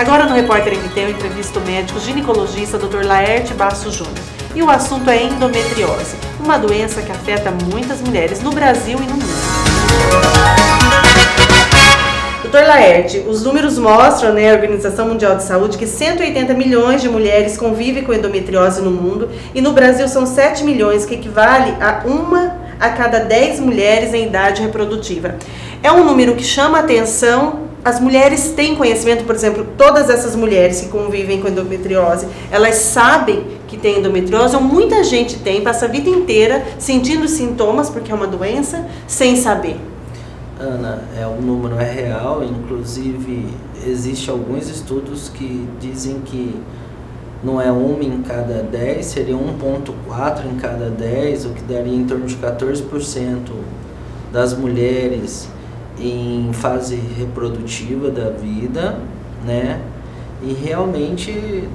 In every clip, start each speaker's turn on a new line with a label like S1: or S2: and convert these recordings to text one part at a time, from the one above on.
S1: Agora no Repórter MT eu entrevisto o médico ginecologista Dr. Laerte Basso Júnior. E o assunto é endometriose, uma doença que afeta muitas mulheres no Brasil e no mundo. Dr. Laerte, os números mostram, a Organização Mundial de Saúde, que 180 milhões de mulheres convivem com endometriose no mundo e no Brasil são 7 milhões, que equivale a 1 a cada 10 mulheres em idade reprodutiva. É um número que chama a atenção. As mulheres têm conhecimento, por exemplo, todas essas mulheres que convivem com endometriose, elas sabem que tem endometriose, ou muita gente tem, passa a vida inteira sentindo sintomas, porque é uma doença, sem saber.
S2: Ana, o número é real, inclusive existem alguns estudos que dizem que não é 1 em cada 10, seria 1,4 em cada 10, o que daria em torno de 14% das mulheres em fase reprodutiva da vida, né? E realmente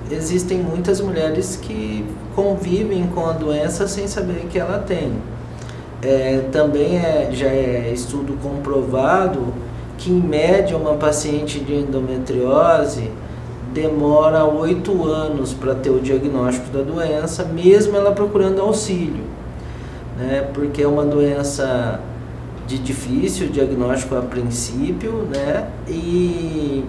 S2: existem muitas mulheres que convivem com a doença sem saber que ela tem. Também já é estudo comprovado que em média uma paciente de endometriose demora 8 anos para ter o diagnóstico da doença, mesmo ela procurando auxílio, né? Porque é uma doença de difícil diagnóstico a princípio, né? E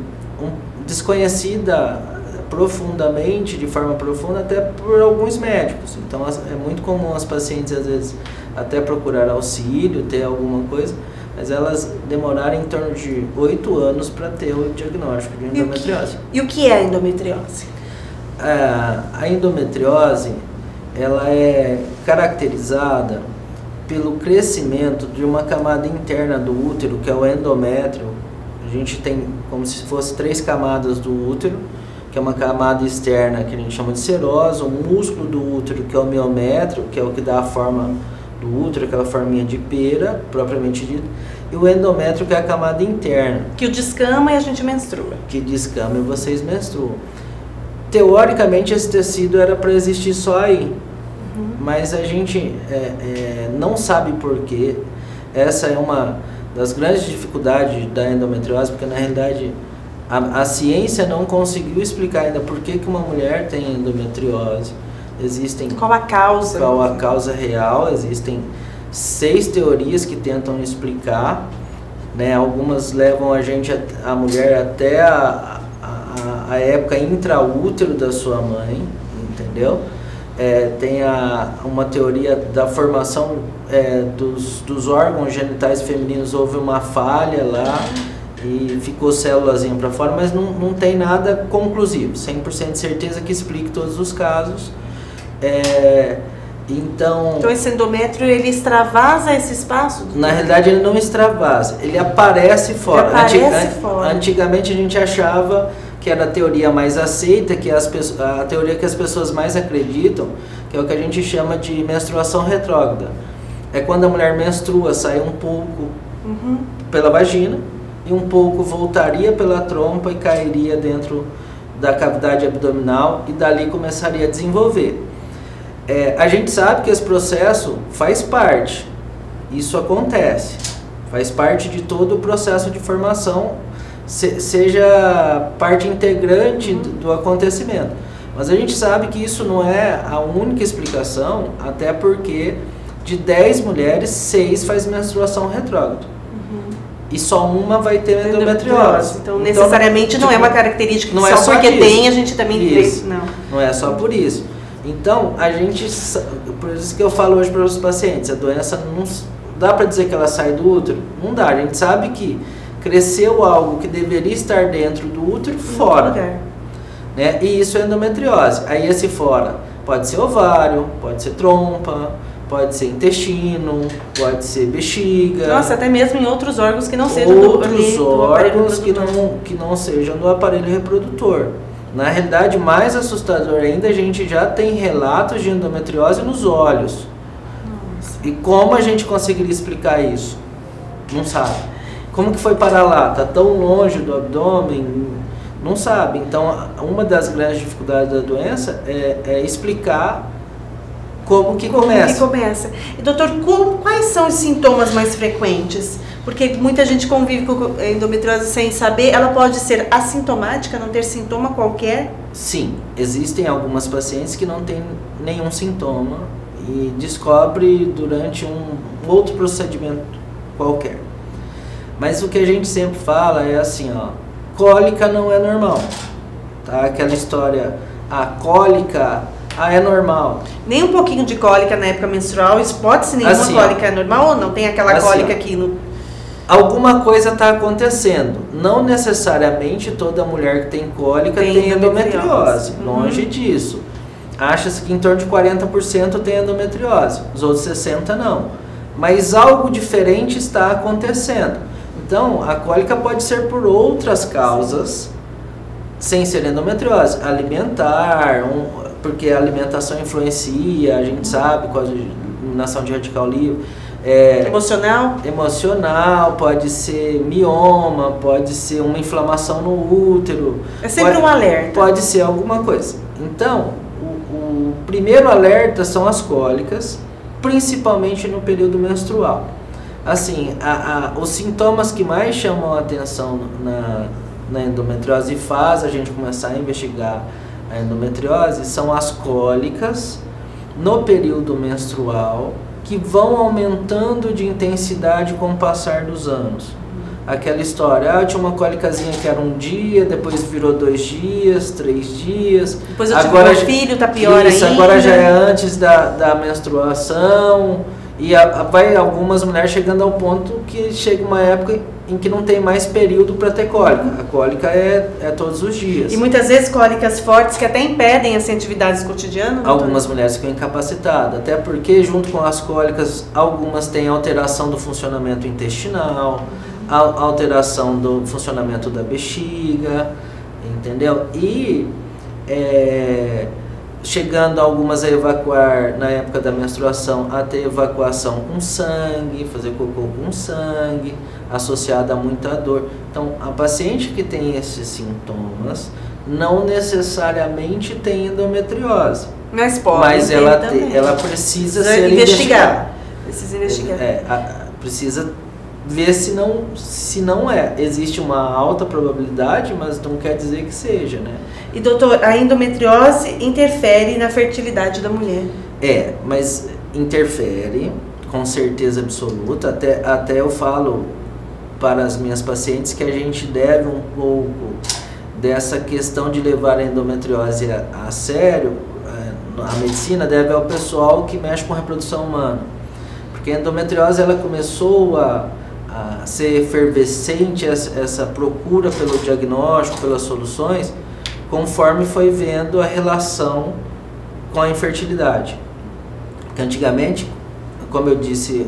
S2: desconhecida profundamente, de forma profunda, até por alguns médicos. Então é muito comum as pacientes às vezes até procurar auxílio, ter alguma coisa, mas elas demorarem em torno de 8 anos para ter o diagnóstico de endometriose.
S1: E o que é a endometriose?
S2: A endometriose, ela é caracterizada pelo crescimento de uma camada interna do útero, que é o endométrio. A gente tem como se fosse 3 camadas do útero, que é uma camada externa que a gente chama de serosa, o músculo do útero, que é o miométrio, que é o que dá a forma do útero, aquela forminha de pera, propriamente dita, e o endométrio, que é a camada interna.
S1: Que o descama e a gente menstrua.
S2: Que descama e vocês menstruam. Teoricamente esse tecido era para existir só aí, mas a gente não sabe por quê. Essa é uma das grandes dificuldades da endometriose, porque na realidade a ciência não conseguiu explicar ainda por que uma mulher tem endometriose.
S1: Qual a causa?
S2: Qual a causa real? Existem 6 teorias que tentam explicar, né? Algumas levam a mulher até a época intraútero da sua mãe, entendeu? Tem uma teoria da formação dos órgãos genitais femininos, houve uma falha lá e ficou célulazinha para fora, mas não tem nada conclusivo, 100% de certeza que explique todos os casos. Então
S1: esse endométrio, ele extravasa esse espaço?
S2: Na realidade ele não extravasa, ele aparece fora. Antigamente a gente achava que era a teoria mais aceita, que a teoria que as pessoas mais acreditam, que é o que a gente chama de menstruação retrógrada. É quando a mulher menstrua, sai um pouco pela vagina e um pouco voltaria pela trompa e cairia dentro da cavidade abdominal e dali começaria a desenvolver. A gente sabe que esse processo faz parte, isso acontece, faz parte de todo o processo de formação, seja parte integrante do acontecimento. Mas a gente sabe que isso não é a única explicação, até porque de 10 mulheres, 6 faz menstruação retrógrada. E só uma vai ter endometriose.
S1: Então necessariamente não é uma característica
S2: não
S1: só,
S2: é só
S1: porque
S2: disso.
S1: Tem, a gente também
S2: Isso.
S1: tem.
S2: Não é só por isso. Então, por isso que eu falo hoje para os pacientes, a doença não dá para dizer que ela sai do útero? Não dá, a gente sabe que cresceu algo que deveria estar dentro do útero fora, né? E isso é endometriose. Aí esse fora pode ser ovário, pode ser trompa, pode ser intestino, pode ser bexiga.
S1: Nossa, até mesmo em outros órgãos que não sejam do aparelho reprodutor.
S2: que não sejam do aparelho reprodutor. Na realidade, mais assustador ainda, a gente já tem relatos de endometriose nos olhos.
S1: Nossa.
S2: E como a gente conseguiria explicar isso? Não sabe. Como que foi parar lá? Está tão longe do abdômen? Não sabe. Então, uma das grandes dificuldades da doença é explicar como que começa.
S1: E doutor, quais são os sintomas mais frequentes? Porque muita gente convive com endometriose sem saber. Ela pode ser assintomática, não ter sintoma qualquer?
S2: Sim, existem algumas pacientes que não têm nenhum sintoma e descobre durante um outro procedimento qualquer. Mas o que a gente sempre fala é assim, ó, cólica não é normal, tá? Aquela história, a cólica, é normal.
S1: Nem um pouquinho de cólica na época menstrual, pode-se nenhuma
S2: assim,
S1: cólica é normal ou não? Tem aquela
S2: assim,
S1: cólica aqui no...
S2: Alguma coisa está acontecendo. Não necessariamente toda mulher que tem cólica tem endometriose. Longe disso. Acha-se que em torno de 40% tem endometriose. Os outros 60% não. Mas algo diferente está acontecendo. Então, a cólica pode ser por outras causas, sem ser endometriose. Alimentar, porque a alimentação influencia, a gente sabe, com a eliminação de radical livre. Emocional, pode ser mioma, pode ser uma inflamação no útero.
S1: É sempre um alerta.
S2: Pode ser alguma coisa. Então, o primeiro alerta são as cólicas, principalmente no período menstrual. Assim, os sintomas que mais chamam a atenção na endometriose e faz a gente começar a investigar a endometriose são as cólicas no período menstrual, que vão aumentando de intensidade com o passar dos anos. Aquela história, tinha uma cólicazinha que era um dia, depois virou 2 dias, 3 dias.
S1: Depois eu tive meu filho, tá pior ainda.
S2: Agora já é antes da menstruação. E vai algumas mulheres chegando ao ponto que chega uma época em que não tem mais período para ter cólica. A cólica é todos os dias.
S1: E muitas vezes cólicas fortes que até impedem as atividades cotidianas?
S2: Algumas mulheres ficam incapacitadas, até porque junto com as cólicas, algumas têm alteração do funcionamento intestinal, alteração do funcionamento da bexiga, entendeu? E chegando algumas a evacuar na época da menstruação, a ter evacuação com sangue, fazer cocô com sangue, associada a muita dor. Então, a paciente que tem esses sintomas não necessariamente tem endometriose.
S1: Mas pode.
S2: Mas ela precisa ser investigada.
S1: Precisa investigar.
S2: Precisa ver se não é. Existe uma alta probabilidade, mas não quer dizer que seja, né?
S1: E doutor, a endometriose interfere na fertilidade da mulher?
S2: Mas interfere com certeza absoluta. Até eu falo para as minhas pacientes que a gente deve um pouco dessa questão de levar a endometriose a sério. A medicina deve ao pessoal que mexe com reprodução humana. Porque a endometriose ela começou a ser efervescente, essa procura pelo diagnóstico, pelas soluções, conforme foi vendo a relação com a infertilidade. Porque antigamente, como eu disse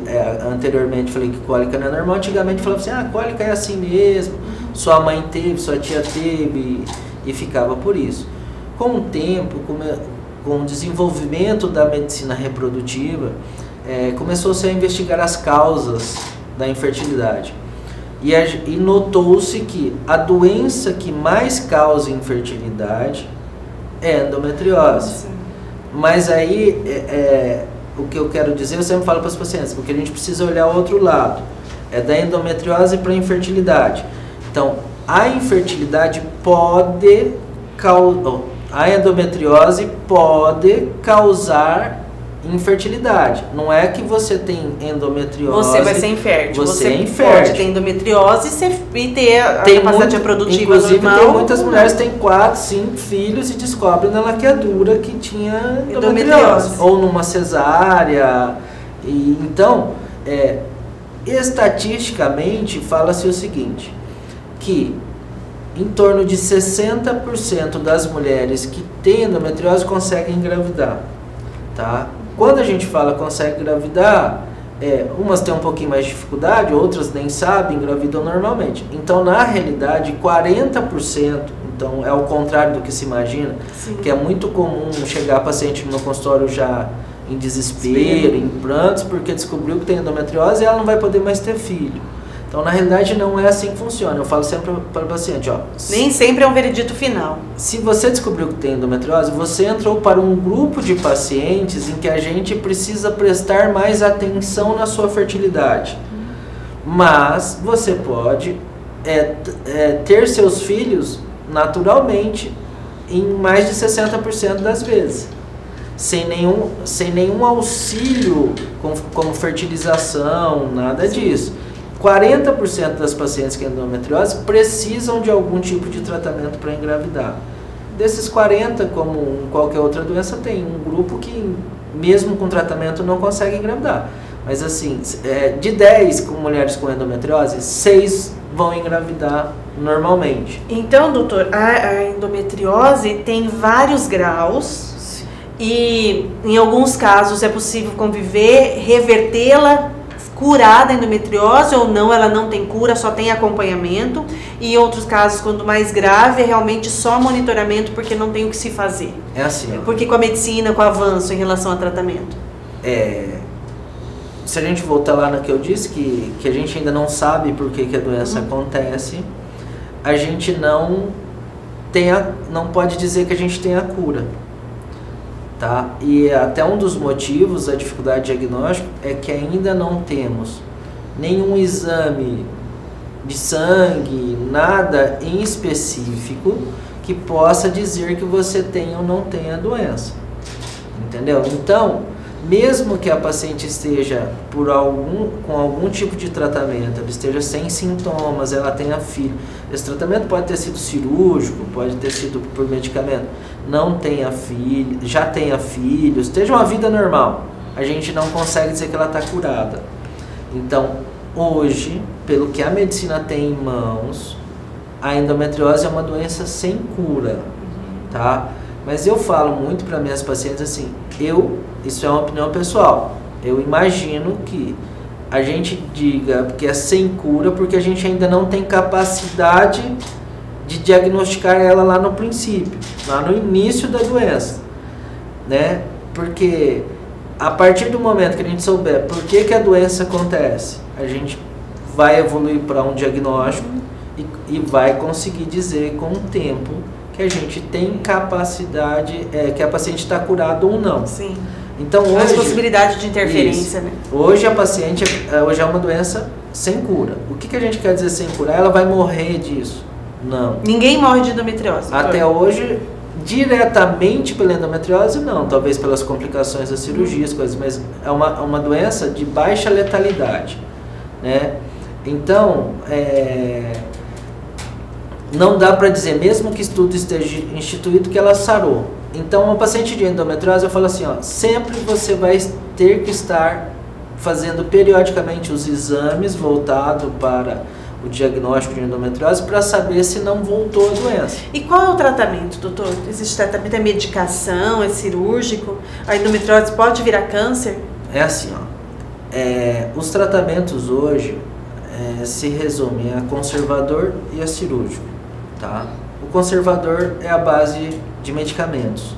S2: anteriormente, falei que cólica não é normal, antigamente falava assim, cólica é assim mesmo, sua mãe teve, sua tia teve, e ficava por isso. Com o tempo, com o desenvolvimento da medicina reprodutiva, começou-se a investigar as causas da infertilidade. E notou-se que a doença que mais causa infertilidade é endometriose. Nossa. Mas aí, o que eu quero dizer, eu sempre falo para os pacientes, porque a gente precisa olhar o outro lado. É da endometriose para a infertilidade. Então, a infertilidade a endometriose pode causar infertilidade. Não é que você tem endometriose,
S1: você vai ser infértil.
S2: Você é infértil.
S1: Pode ter endometriose e ter a capacidade reprodutiva
S2: inclusive,
S1: normal.
S2: tem muitas mulheres que têm 4, 5 filhos e descobrem na laqueadura que tinha endometriose. Ou numa cesárea. Então, estatisticamente, fala-se o seguinte, que em torno de 60% das mulheres que têm endometriose conseguem engravidar. Tá? Quando a gente fala consegue engravidar, umas têm um pouquinho mais de dificuldade, outras nem sabem, engravidam normalmente. Então, na realidade, 40%, então é ao contrário do que se imagina, sim, que é muito comum chegar paciente no meu consultório já em desespero, em prantos, porque descobriu que tem endometriose e ela não vai poder mais ter filho. Então, na realidade, não é assim que funciona. Eu falo sempre para o paciente, ó,
S1: nem sempre é um veredito final.
S2: Se você descobriu que tem endometriose, você entrou para um grupo de pacientes em que a gente precisa prestar mais atenção na sua fertilidade. Mas você pode ter seus filhos naturalmente em mais de 60% das vezes, sem nenhum auxílio como fertilização, nada disso. 40% das pacientes que têm endometriose precisam de algum tipo de tratamento para engravidar. Desses 40, como qualquer outra doença, tem um grupo que mesmo com tratamento não consegue engravidar. Mas assim, de 10 com mulheres com endometriose, 6 vão engravidar normalmente.
S1: Então, doutor, a endometriose tem vários graus. Sim. E em alguns casos é possível conviver, revertê-la, curar da endometriose, ou não, ela não tem cura, só tem acompanhamento. E em outros casos, quando mais grave, é realmente só monitoramento porque não tem o que se fazer.
S2: É assim.
S1: Porque com a medicina, com o avanço em relação ao tratamento.
S2: Se a gente voltar lá no que eu disse, que a gente ainda não sabe por que a doença acontece, a gente não pode dizer que a gente tem a cura. Tá? E até um dos motivos da dificuldade diagnóstica é que ainda não temos nenhum exame de sangue, nada em específico que possa dizer que você tem ou não tem a doença. Entendeu? Então, mesmo que a paciente esteja com algum tipo de tratamento, ela esteja sem sintomas, ela tenha filho, esse tratamento pode ter sido cirúrgico, pode ter sido por medicamento, não tenha filho, já tenha filhos, esteja uma vida normal, a gente não consegue dizer que ela está curada. Então, hoje, pelo que a medicina tem em mãos, a endometriose é uma doença sem cura, tá? Mas eu falo muito para minhas pacientes assim, isso é uma opinião pessoal, eu imagino que a gente diga que é sem cura porque a gente ainda não tem capacidade de diagnosticar ela lá no princípio, lá no início da doença, né? Porque a partir do momento que a gente souber por que a doença acontece, a gente vai evoluir para um diagnóstico e vai conseguir dizer com o tempo que a gente tem capacidade, que a paciente está curada ou não.
S1: Sim.
S2: Então hoje,
S1: as possibilidades de interferência, né?
S2: Hoje a paciente hoje é uma doença sem cura. O que a gente quer dizer sem cura? Ela vai morrer disso? Não.
S1: Ninguém morre de endometriose.
S2: Até hoje, diretamente pela endometriose, não. Talvez pelas complicações das cirurgias, coisas, mas é uma doença de baixa letalidade, né? Então, não dá para dizer, mesmo que estudo esteja instituído, que ela sarou. Então, uma paciente de endometriose, eu falo assim, ó, sempre você vai ter que estar fazendo periodicamente os exames voltados para o diagnóstico de endometriose para saber se não voltou a doença.
S1: E qual é o tratamento, doutor? Existe tratamento, é medicação, é cirúrgico? A endometriose pode virar câncer?
S2: É assim, ó, os tratamentos hoje se resumem a conservador e a cirúrgico, tá? O conservador é a base de medicamentos.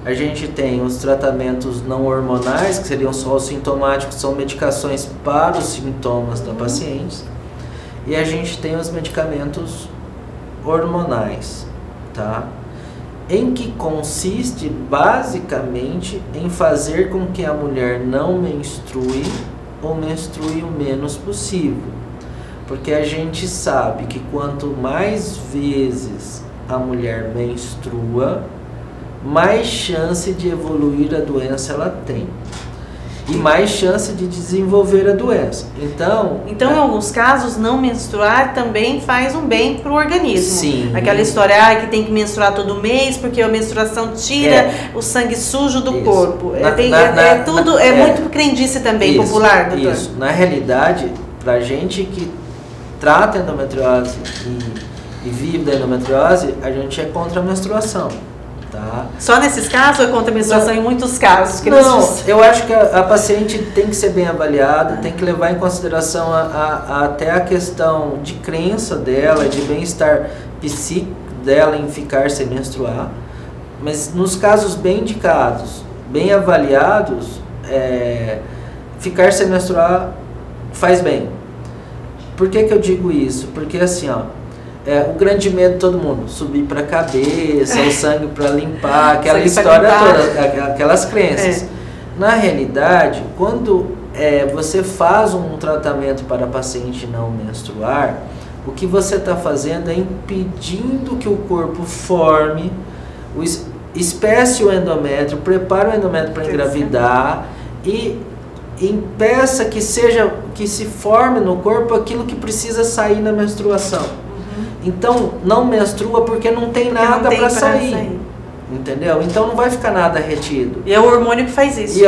S2: A gente tem os tratamentos não hormonais, que seriam só os sintomáticos, são medicações para os sintomas da paciente. E a gente tem os medicamentos hormonais, tá? Em que consiste basicamente em fazer com que a mulher não menstrue ou menstrue o menos possível. Porque a gente sabe que quanto mais vezes a mulher menstrua, mais chance de evoluir a doença ela tem. E mais chance de desenvolver a doença. Então,
S1: em alguns casos, não menstruar também faz um bem para o organismo.
S2: Sim.
S1: Aquela história que tem que menstruar todo mês, porque a menstruação tira o sangue sujo do corpo. É muito crendice também popular, doutor.
S2: Isso. Na realidade, para gente que trata a endometriose e vive da endometriose, a gente é contra a menstruação. Tá?
S1: Só nesses casos ou é contra a menstruação em muitos casos?
S2: Não, eu acho que a paciente tem que ser bem avaliada, tem que levar em consideração até a questão de crença dela, de bem-estar psíquico dela em ficar sem menstruar. Mas nos casos bem indicados, bem avaliados, ficar sem menstruar faz bem. Por que eu digo isso? Porque assim, ó, o grande medo de todo mundo, subir para a cabeça, o sangue para limpar, aquela história toda, aquelas crenças. Na realidade, quando você faz um tratamento para paciente não menstruar, o que você está fazendo é impedindo que o corpo forme, espesse o endométrio, prepare o endométrio para engravidar e impeça que se forme no corpo aquilo que precisa sair na menstruação. Então, não menstrua porque não tem nada para sair. Entendeu? Então não vai ficar nada retido.
S1: E é o hormônio que faz isso.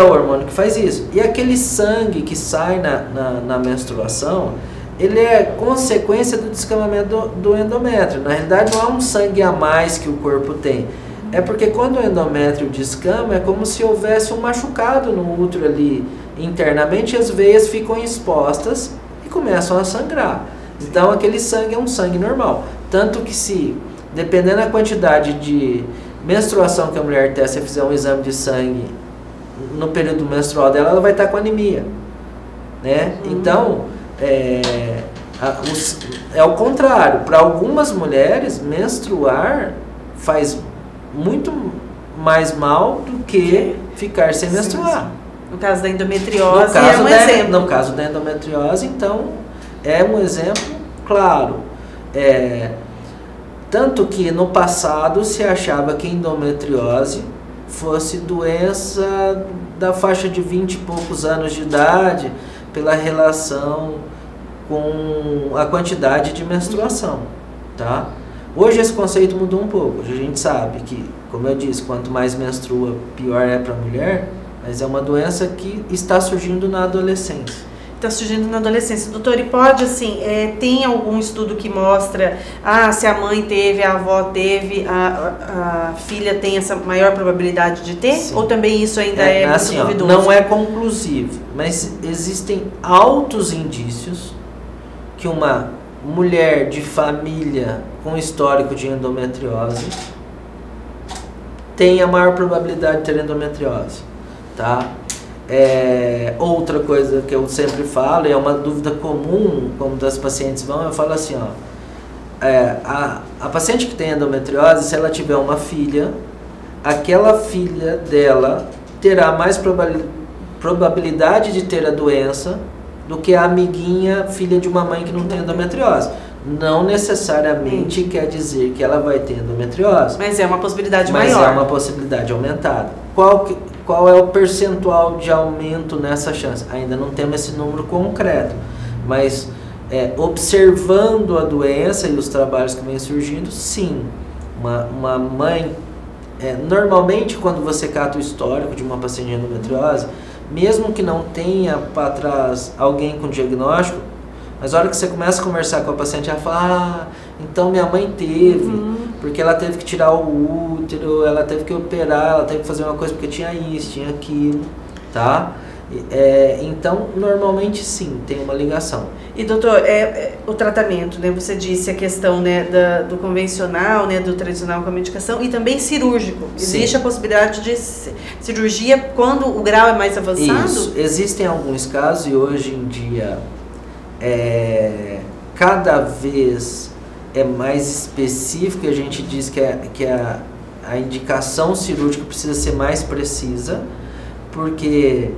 S2: E aquele sangue que sai na menstruação, ele é consequência do descamamento do endométrio. Na realidade não é um sangue a mais que o corpo tem. É porque quando o endométrio descama, é como se houvesse um machucado no útero ali internamente, e as veias ficam expostas e começam a sangrar. Então aquele sangue é um sangue normal. Tanto que dependendo da quantidade de menstruação que a mulher tem, se fizer um exame de sangue no período menstrual dela, ela vai estar com anemia, né? Então, é o contrário. Para algumas mulheres, menstruar faz muito mais mal do que ficar sem menstruar.
S1: No caso da endometriose, é um exemplo.
S2: No caso da endometriose, então, é um exemplo claro. Tanto que no passado se achava que endometriose fosse doença da faixa de 20 e poucos anos de idade, pela relação com a quantidade de menstruação, tá? Hoje esse conceito mudou um pouco. Hoje a gente sabe que, como eu disse, quanto mais menstrua, pior é para a mulher, mas é uma doença que está surgindo na adolescência.
S1: Está surgindo na adolescência. Doutor, e pode, assim, tem algum estudo que mostra, se a mãe teve, a avó teve, a filha tem essa maior probabilidade de ter? Sim. Ou também isso ainda é muito
S2: assim,
S1: duvidoso?
S2: Não é conclusivo, mas existem altos indícios que uma mulher de família com histórico de endometriose tem a maior probabilidade de ter endometriose, tá? Outra coisa que eu sempre falo, e é uma dúvida comum quando as pacientes vão, eu falo assim, a paciente que tem endometriose, se ela tiver uma filha, aquela filha dela terá mais probabilidade de ter a doença do que a amiguinha filha de uma mãe que não tem endometriose. Não necessariamente quer dizer que ela vai ter endometriose.
S1: Mas é uma possibilidade maior.
S2: Mas é uma possibilidade aumentada. Qual é o percentual de aumento nessa chance? Ainda não temos esse número concreto, mas observando a doença e os trabalhos que vêm surgindo, sim, uma mãe, normalmente quando você cata o histórico de uma paciente de endometriose, mesmo que não tenha para trás alguém com diagnóstico, mas a hora que você começa a conversar com a paciente, ela fala, então minha mãe teve, porque ela teve que tirar o útero, ela teve que operar, ela teve que fazer uma coisa porque tinha isso, tinha aquilo, tá? Então, normalmente sim, tem uma ligação.
S1: E doutor, o tratamento, né? Você disse a questão, né, do convencional, né, do tradicional com a medicação e também cirúrgico. Existe sim a possibilidade de cirurgia quando o grau é mais avançado?
S2: Isso, existem alguns casos e hoje em dia cada vez é mais específico, a gente diz que a indicação cirúrgica precisa ser mais precisa, porque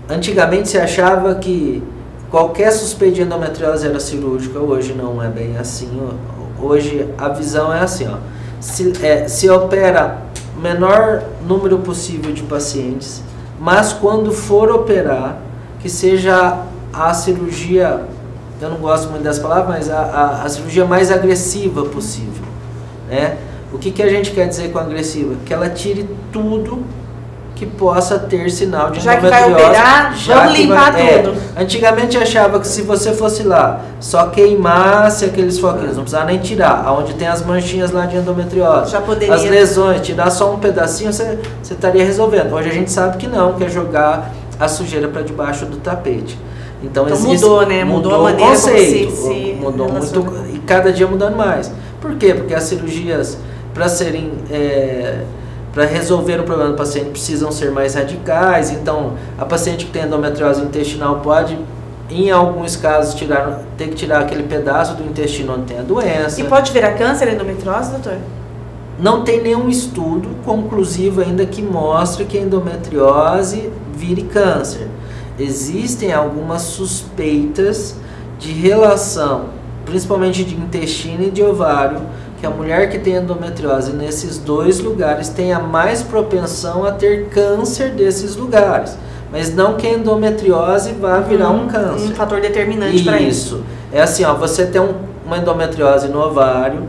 S2: antigamente se achava que qualquer suspeita de endometriose era cirúrgica, hoje não é bem assim. Hoje a visão é assim, se opera o menor número possível de pacientes, mas quando for operar, que seja a cirurgia, eu não gosto muito dessa palavra, mas a cirurgia mais agressiva possível, né? O que a gente quer dizer com agressiva? Que ela tire tudo que possa ter sinal de endometriose.
S1: Já que vai operar, vamos limpar tudo.
S2: Antigamente achava que se você fosse lá, só queimasse aqueles foquinhos, não precisava nem tirar, onde tem as manchinhas lá de endometriose,
S1: já poderia...
S2: as lesões, tirar só um pedacinho, você estaria resolvendo. Hoje a gente sabe que não, que é jogar a sujeira para debaixo do tapete. Então
S1: mudou, né? Mudou a maneira
S2: o conceito,
S1: como se
S2: mudou muito, e cada dia mudando mais. Por quê? Porque as cirurgias, para resolver o problema do paciente, precisam ser mais radicais. Então, a paciente que tem endometriose intestinal pode Em alguns casos, tem que tirar aquele pedaço do intestino onde tem a doença.
S1: E pode virar câncer a endometriose, doutor?
S2: Não tem nenhum estudo conclusivo ainda que mostre que a endometriose vire câncer. Existem algumas suspeitas de relação, principalmente de intestino e de ovário, que a mulher que tem endometriose nesses dois lugares tenha mais propensão a ter câncer desses lugares. Mas não que a endometriose vá virar um câncer.
S1: Um fator determinante para isso.
S2: Isso. É assim, ó, você tem uma endometriose no ovário,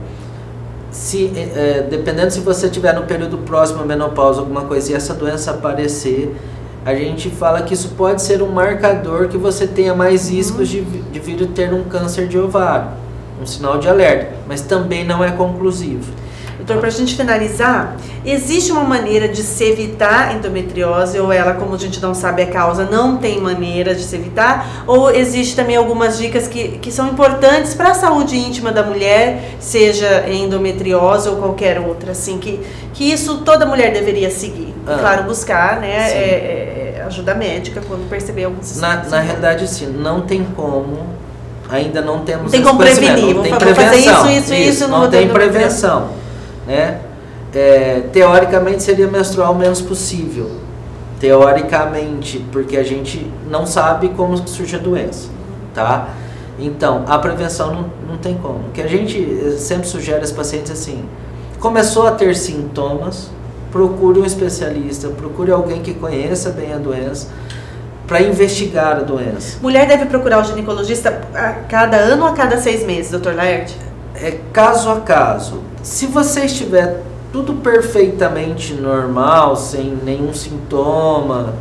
S2: dependendo se você estiver no período próximo à menopausa, alguma coisa, e essa doença aparecer, a gente fala que isso pode ser um marcador que você tenha mais riscos de vir a ter um câncer de ovário. Um sinal de alerta, mas também não é conclusivo.
S1: Doutor, para a gente finalizar, existe uma maneira de se evitar a endometriose, ou ela, como a gente não sabe a causa, não tem maneira de se evitar? Ou existe também algumas dicas que são importantes para a saúde íntima da mulher, seja endometriose ou qualquer outra, assim, que isso toda mulher deveria seguir? Claro, buscar, né, ajuda médica quando perceber alguns sintomas.
S2: Na realidade, sim, não tem como, ainda não temos...
S1: Não tem como prevenir,
S2: não tem
S1: vou fazer isso,
S2: não tem prevenção. Né? Teoricamente seria menstruar o menos possível, teoricamente, porque a gente não sabe como surge a doença, tá? Então, a prevenção não tem como. O que a gente sempre sugere aos pacientes assim: começou a ter sintomas, procure um especialista, procure alguém que conheça bem a doença, para investigar a doença.
S1: Mulher deve procurar o ginecologista a cada ano ou a cada 6 meses, doutor Laerte?
S2: É caso a caso. Se você estiver tudo perfeitamente normal, sem nenhum sintoma,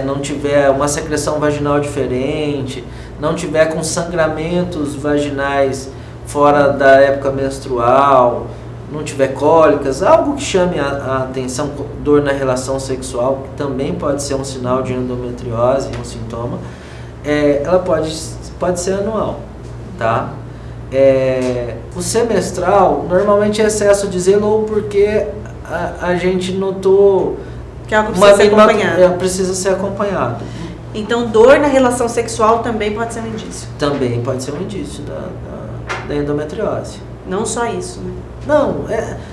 S2: não tiver uma secreção vaginal diferente, não tiver com sangramentos vaginais fora da época menstrual, não tiver cólicas, algo que chame a atenção, dor na relação sexual, que também pode ser um sinal de endometriose, um sintoma, ela pode ser anual, tá? O semestral normalmente é excesso de zelo ou porque a gente notou
S1: que algo precisa ser acompanhado.
S2: Precisa ser acompanhado.
S1: Então, dor na relação sexual também pode ser um indício?
S2: Também pode ser um indício da endometriose.
S1: Não só isso, né?
S2: Não,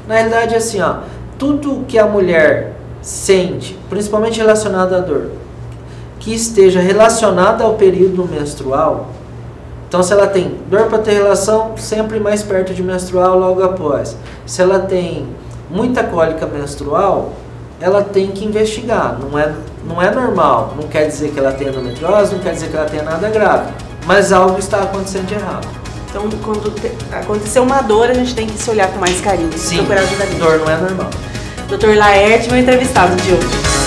S2: na realidade é assim, ó, tudo que a mulher sente, principalmente relacionado à dor, que esteja relacionado ao período menstrual. Então, se ela tem dor para ter relação, sempre mais perto de menstrual, logo após. Se ela tem muita cólica menstrual, ela tem que investigar. Não é normal. Não quer dizer que ela tenha endometriose, não quer dizer que ela tenha nada grave. Mas algo está acontecendo de errado.
S1: Então, quando acontecer uma dor, a gente tem que se olhar com mais carinho.
S2: Sim,
S1: procurar ajuda.
S2: Dor não é normal.
S1: Doutor Laerte, meu entrevistado de hoje.